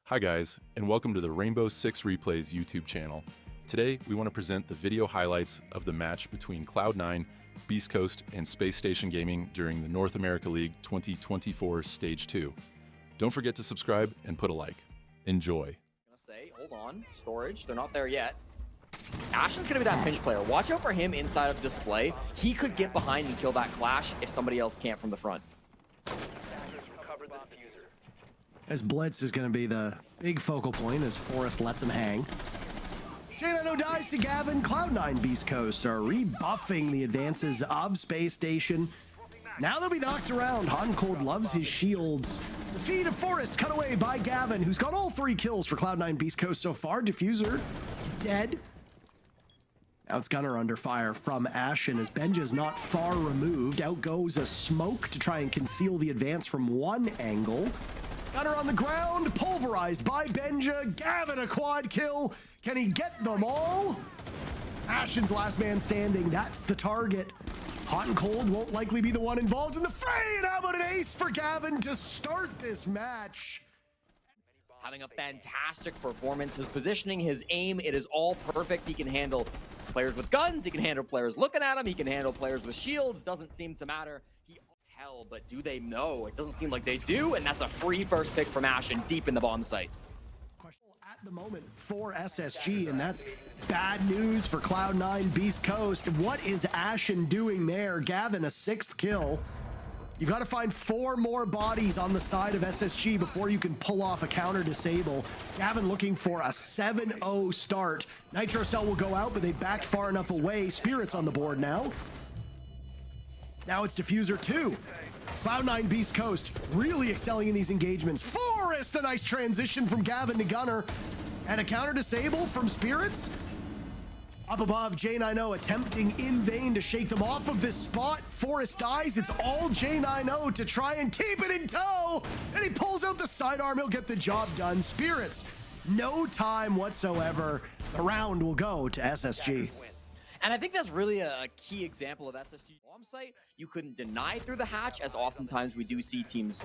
Hi guys, and welcome to the Rainbow Six Replays YouTube channel. Today, we want to present the video highlights of the match between Cloud9, Beast Coast, and Spacestation Gaming during the North America League 2024 Stage 2. Don't forget to subscribe and put a like. Enjoy. Hold on, storage, they're not there yet. Ashen's gonna be that pinch player. Watch out for him inside of display. He could get behind and kill that clash if somebody else can't from the front. As Blitz is going to be the big focal point as Forest lets him hang. C9BC dies to Gavin. Cloud9 Beast Coast are rebuffing the advances of Space Station. Now they'll be knocked around. Hot and Cold loves his shields. The feed of Forest cut away by Gavin, who's got all 3 kills for Cloud9 Beast Coast so far. Diffuser dead. Now it's Gunner under fire from Ashen as Benja's not far removed. Out goes a smoke to try and conceal the advance from one angle. Gunner on the ground, pulverized by Benja. Gavin a quad kill. Can he get them all? Ashen's last man standing. That's the target. Hot and Cold won't likely be the one involved in the fray. And how about an ace for Gavin to start this match? Having a fantastic performance. His positioning, his aim, it is all perfect. He can handle players with guns. He can handle players looking at him. He can handle players with shields. Doesn't seem to matter. But do they know? It doesn't seem like they do, and that's a free first pick from Ashen deep in the bomb site. At the moment for SSG, and that's bad news for Cloud9 Beast Coast. What is Ashen doing there? Gavin, a 6th kill. You've got to find 4 more bodies on the side of SSG before you can pull off a counter disable. Gavin looking for a 7-0 start. Nitro Cell will go out, but they backed far enough away. Spirit's on the board now. Now it's Diffuser 2. Cloud9 Beast Coast really excelling in these engagements. Forest, a nice transition from Gavin to Gunner. And a counter disable from Spirits. Up above, J9O attempting in vain to shake them off of this spot. Forest dies. It's all J9O to try and keep it in tow. And he pulls out the sidearm. He'll get the job done. Spirits, no time whatsoever. The round will go to SSG. And I think that's really a key example of SSG bomb site. You couldn't deny through the hatch, as oftentimes we do see teams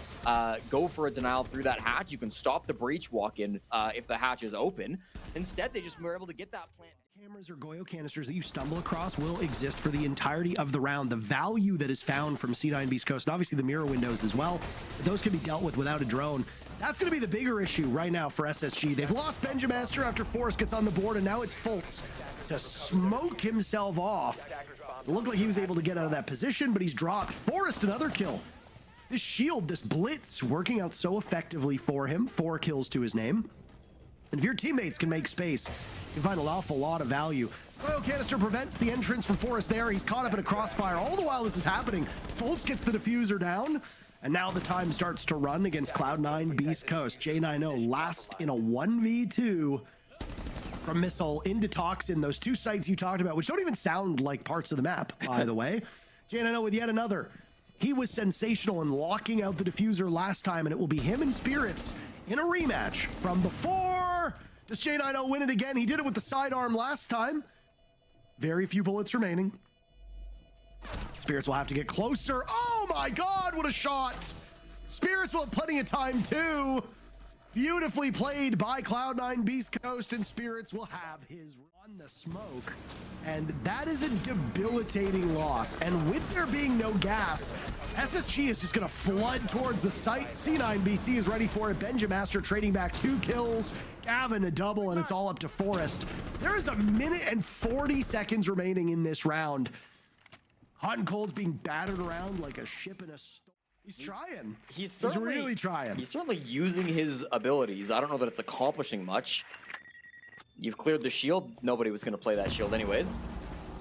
go for a denial through that hatch. You can stop the breach walk in if the hatch is open. Instead, they just were able to get that plant. Cameras or Goyo canisters that you stumble across will exist for the entirety of the round. The value that is found from C9 Beast Coast, and obviously the mirror windows as well, those can be dealt with without a drone. That's going to be the bigger issue right now for SSG. They've lost Benjamaster after Forrest gets on the board, and now it's Fultz to smoke himself off. It looked like he was able to get out of that position, but he's dropped. Forrest, another kill. This shield, this blitz, working out so effectively for him. 4 kills to his name. And if your teammates can make space, you find an awful lot of value. Oil canister prevents the entrance from Forrest there. He's caught up in a crossfire. All the while this is happening, Fultz gets the diffuser down. And now the time starts to run against Cloud9 Beast Coast. J9O last in a 1v2 from Missile into Toxin. Those 2 sites you talked about, which don't even sound like parts of the map, by the way. J9O with yet another. He was sensational in locking out the diffuser last time, and it will be him and Spirits in a rematch from before. Does J9O win it again? He did it with the sidearm last time. Very few bullets remaining. Spirits will have to get closer. Oh my God, what a shot. Spirits will have plenty of time too. Beautifully played by Cloud9 Beast Coast, and Spirits will have his on the smoke. And that is a debilitating loss. And with there being no gas, SSG is just gonna flood towards the site. C9BC is ready for it. Benjamaster trading back 2 kills. Gavin a double, and it's all up to Forest. There is 1 minute and 40 seconds remaining in this round. Hot and Cold's being battered around like a ship in a storm. He's trying. He's really trying. He's certainly using his abilities. I don't know that it's accomplishing much. You've cleared the shield. Nobody was going to play that shield anyways.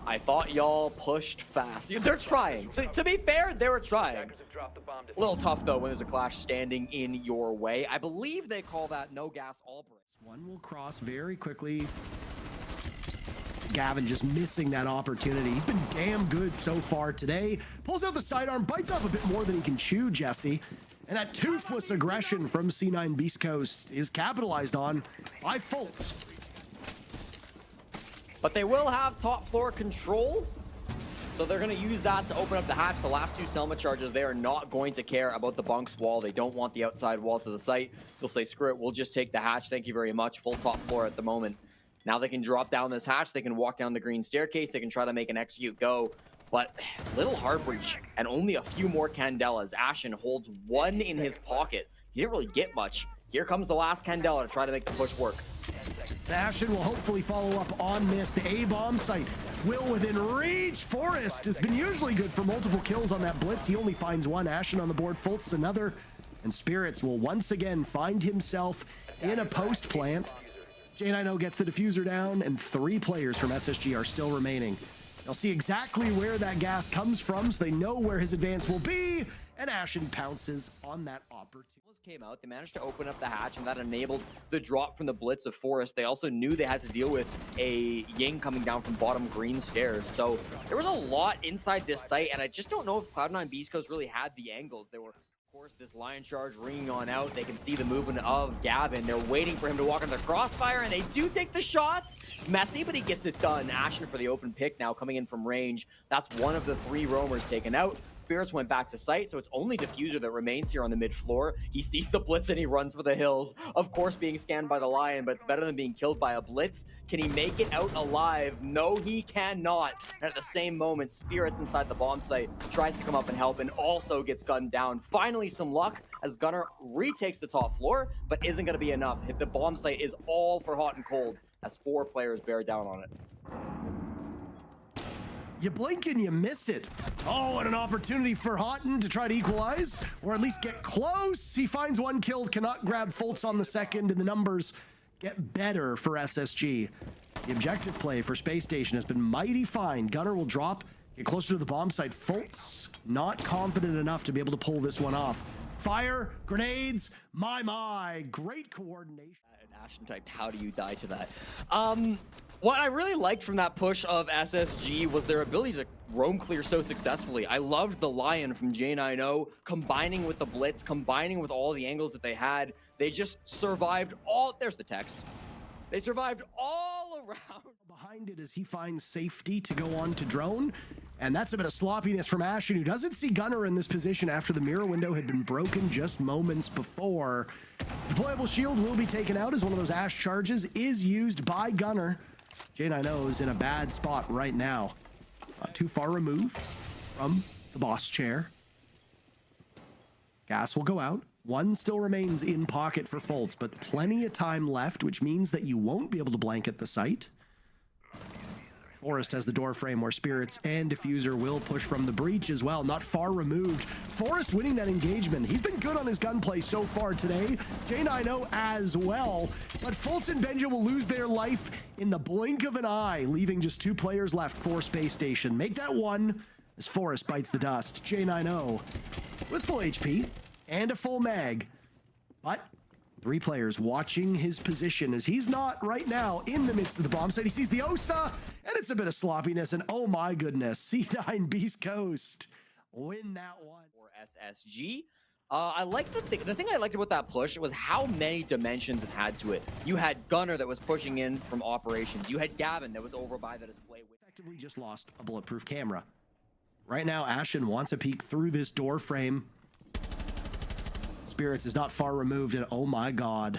I thought y'all pushed fast. They're trying. To be fair, they were trying. A little tough, though, when there's a clash standing in your way. I believe they call that no gas all break. One will cross very quickly. Gavin just missing that opportunity. He's been damn good so far today. Pulls out the sidearm, bites off a bit more than he can chew, Jesse. And that toothless aggression from C9 Beast Coast is capitalized on by Fultz. But they will have top floor control. So they're going to use that to open up the hatch. The last two Selma charges, they are not going to care about the bunks wall. They don't want the outside wall to the site. They'll say, screw it, we'll just take the hatch. Thank you very much. Full top floor at the moment. Now they can drop down this hatch. They can walk down the green staircase. They can try to make an execute go. But little hard breach and only a few more Candelas. Ashen holds one in his pocket. He didn't really get much. Here comes the last Candela to try to make the push work. Ashen will hopefully follow up on this. The A-bomb site will within reach. Forrest has been usually good for multiple kills on that blitz. He only finds one. Ashen on the board, Fultz another. And Spirits will once again find himself in a post plant. J9O gets the diffuser down, and 3 players from SSG are still remaining. They'll see exactly where that gas comes from, so they know where his advance will be, and Ashen pounces on that opportunity. Came out, they managed to open up the hatch, and that enabled the drop from the blitz of Forest. They also knew they had to deal with a Ying coming down from bottom green stairs, so there was a lot inside this site, and I just don't know if Cloud9 Beast Coast really had the angles. They were, of course, this Lion Charge ringing on out. They can see the movement of Gavin. They're waiting for him to walk on the crossfire, and they do take the shots. It's messy, but he gets it done. Ashen for the open pick now coming in from range. That's one of the 3 roamers taken out. Spirits went back to site, so it's only Diffuser that remains here on the mid floor. He sees the blitz and he runs for the hills. Of course, being scanned by the Lion, but it's better than being killed by a blitz. Can he make it out alive? No, he cannot. And at the same moment, Spirits inside the bomb site tries to come up and help and also gets gunned down. Finally, some luck as Gunner retakes the top floor, but isn't going to be enough. The bomb site is all for hot and cold as 4 players bear down on it. You blink and you miss it. Oh, and an opportunity for Houghton to try to equalize, or at least get close. He finds 1 kill, cannot grab Fultz on the second, and the numbers get better for SSG. The objective play for Space Station has been mighty fine. Gunner will drop, get closer to the bomb site. Fultz not confident enough to be able to pull this one off. Fire, grenades, my, great coordination. Ashen typed, how do you die to that? What I really liked from that push of SSG was their ability to roam clear so successfully. I loved the Lion from J9O, combining with the Blitz, combining with all the angles that they had. They just survived all, there's the text. They survived all around. Behind it as he finds safety to go on to drone. And that's a bit of sloppiness from Ashen, who doesn't see Gunner in this position after the mirror window had been broken just moments before. Deployable shield will be taken out as one of those Ash charges is used by Gunner. J9O is in a bad spot right now. Not too far removed from the boss chair. Gas will go out. 1 still remains in pocket for Fultz, but plenty of time left, which means that you won't be able to blanket the site. Forest has the door frame where Spirits and Diffuser will push from the breach as well, not far removed. Forest winning that engagement. He's been good on his gunplay so far today. J9O as well, but Fultz and Benja will lose their life in the blink of an eye, leaving just 2 players left for Space Station. Make that 1 as Forest bites the dust. J9O with full HP and a full mag, but 3 players watching his position as he's not right now in the midst of the bomb site. He sees the Osa, and it's a bit of sloppiness, and oh my goodness, C9 Beast Coast win that one. For SSG. I like the thing I liked about that push was how many dimensions it had to it. You had Gunner that was pushing in from operations. You had Gavin that was over by the display. Effectively just lost a bulletproof camera. Right now, Ashen wants a peek through this door frame. Spirits is not far removed, and oh my god.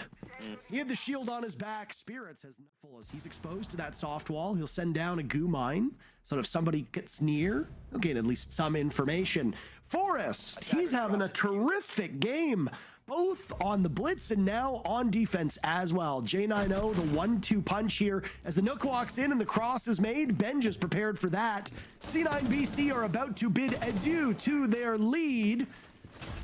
He had the shield on his back. Spirits has full as he's exposed to that soft wall. He'll send down a goo mine, so if somebody gets near, he'll gain at least some information. Forrest, he's having a terrific game, both on the blitz and now on defense as well. J9O, the 1-2 punch here as the Nook walks in and the cross is made. Benja's prepared for that. C9BC are about to bid adieu to their lead.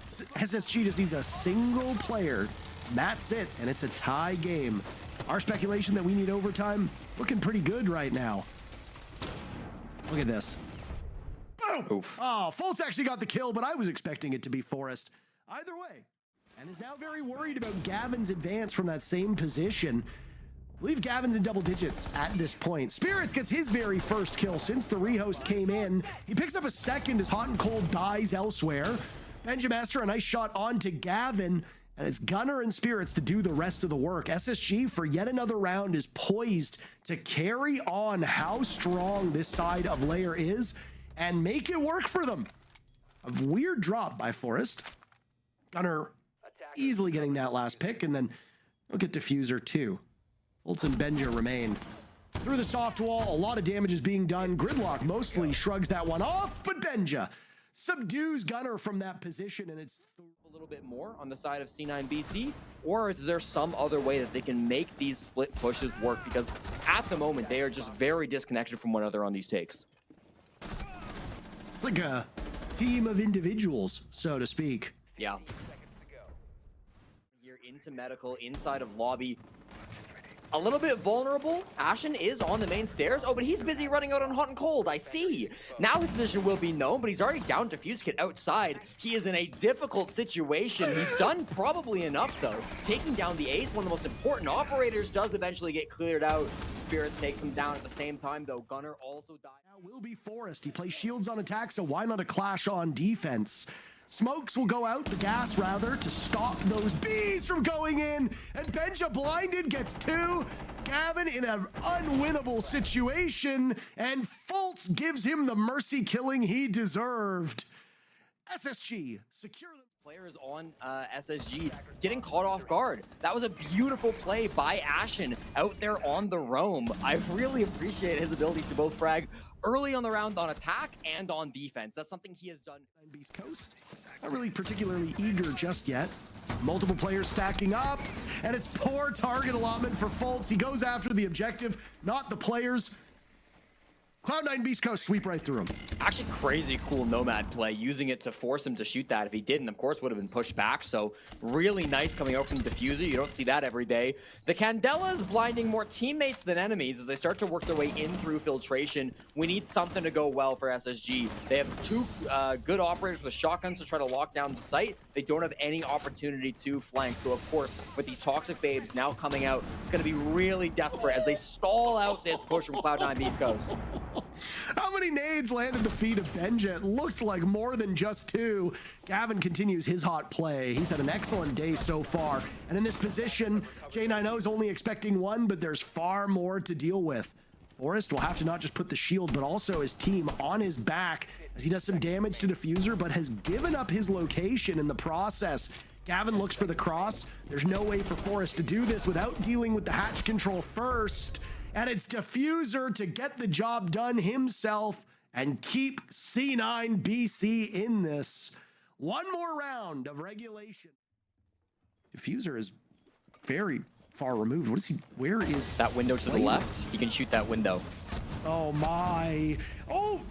SSG just needs a single player. That's it, and it's a tie game. Our speculation that we need overtime looking pretty good right now. Look at this. Boom! Oof. Oh, Fultz actually got the kill, but I was expecting it to be Forrest. Either way, and is now very worried about Gavin's advance from that same position. I believe Gavin's in double digits at this point. Spirits gets his very first kill since the rehost came in. He picks up a second as Hot and Cold dies elsewhere. Benjamaster, a nice shot onto Gavin, and it's Gunner and Spirits to do the rest of the work. SSG, for yet another round, is poised to carry on how strong this side of Lair is and make it work for them. A weird drop by Forest. Gunner easily getting that last pick, and then look at Diffuser too. Fultz and Benja remain. Through the soft wall, a lot of damage is being done. Gridlock mostly shrugs that one off, but Benja subdues Gunner from that position, and it's A little bit more on the side of C9BC, or is there some other way that they can make these split pushes work? Because at the moment, they are just very disconnected from one another on these takes. It's like a team of individuals, so to speak. Yeah. Here into medical, inside of lobby. A little bit vulnerable. Ashen is on the main stairs. Oh, but he's busy running out on hot and cold. I see. Now his position will be known, but he's already down Diffuse Kit outside. He is in a difficult situation. He's done probably enough, though. Taking down the ace, one of the most important operators, does eventually get cleared out. Spirits takes him down at the same time, though. Gunner also died. Now will be Forest. He plays shields on attack, so why not a clash on defense? Smokes will go out, the gas rather, to stop those bees from going in. And Benja blinded, gets two. Gavin in an unwinnable situation. And Fultz gives him the mercy killing he deserved. SSG secure them. Players on SSG getting caught off guard. That was a beautiful play by Ashen out there on the roam. I really appreciate his ability to both frag early on the round on attack and on defense. That's something he has done. Beast Coast, not really particularly eager just yet. Multiple players stacking up, and it's poor target allotment for Fultz. He goes after the objective, not the players. Cloud9 Beast Coast sweep right through him. Actually, crazy cool Nomad play, using it to force him to shoot that. If he didn't, of course, would have been pushed back. So really nice coming out from Diffuser. You don't see that every day. The Candela is blinding more teammates than enemies as they start to work their way in through filtration. We need something to go well for SSG. They have two good operators with shotguns to try to lock down the site. They don't have any opportunity to flank. So, of course, with these Toxic Babes now coming out, it's going to be really desperate as they stall out this push from Cloud9 Beast Coast. How many nades landed the feet of Benja? It looked like more than just two. Gavin continues his hot play. He's had an excellent day so far. And in this position, J90 is only expecting one, but there's far more to deal with. Forest will have to not just put the shield, but also his team on his back as he does some damage to Diffuser, but has given up his location in the process. Gavin looks for the cross. There's no way for Forest to do this without dealing with the hatch control first. And it's Diffuser to get the job done himself and keep C9BC in this. One more round of regulation. Diffuser is very far removed. What is he? Where is that window to the left? He can shoot that window. Oh my. Oh,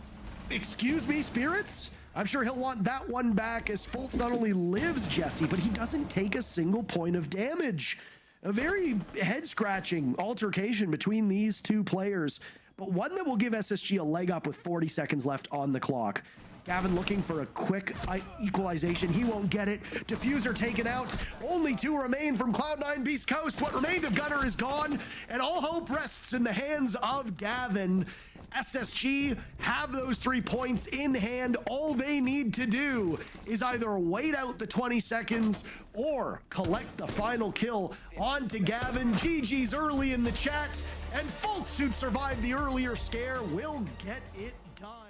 excuse me, Spirits. I'm sure he'll want that one back as Fultz not only lives Jesse, but he doesn't take a single point of damage. A very head-scratching altercation between these two players, but one that will give SSG a leg up with 40 seconds left on the clock. Gavin looking for a quick equalization. He won't get it. Diffuser taken out. Only two remain from Cloud9 Beast Coast. What remained of Gunner is gone, and all hope rests in the hands of Gavin. SSG have those 3 points in hand. All they need to do is either wait out the 20 seconds or collect the final kill. On to Gavin. GG's early in the chat, and Fultz, who survived the earlier scare, will get it done.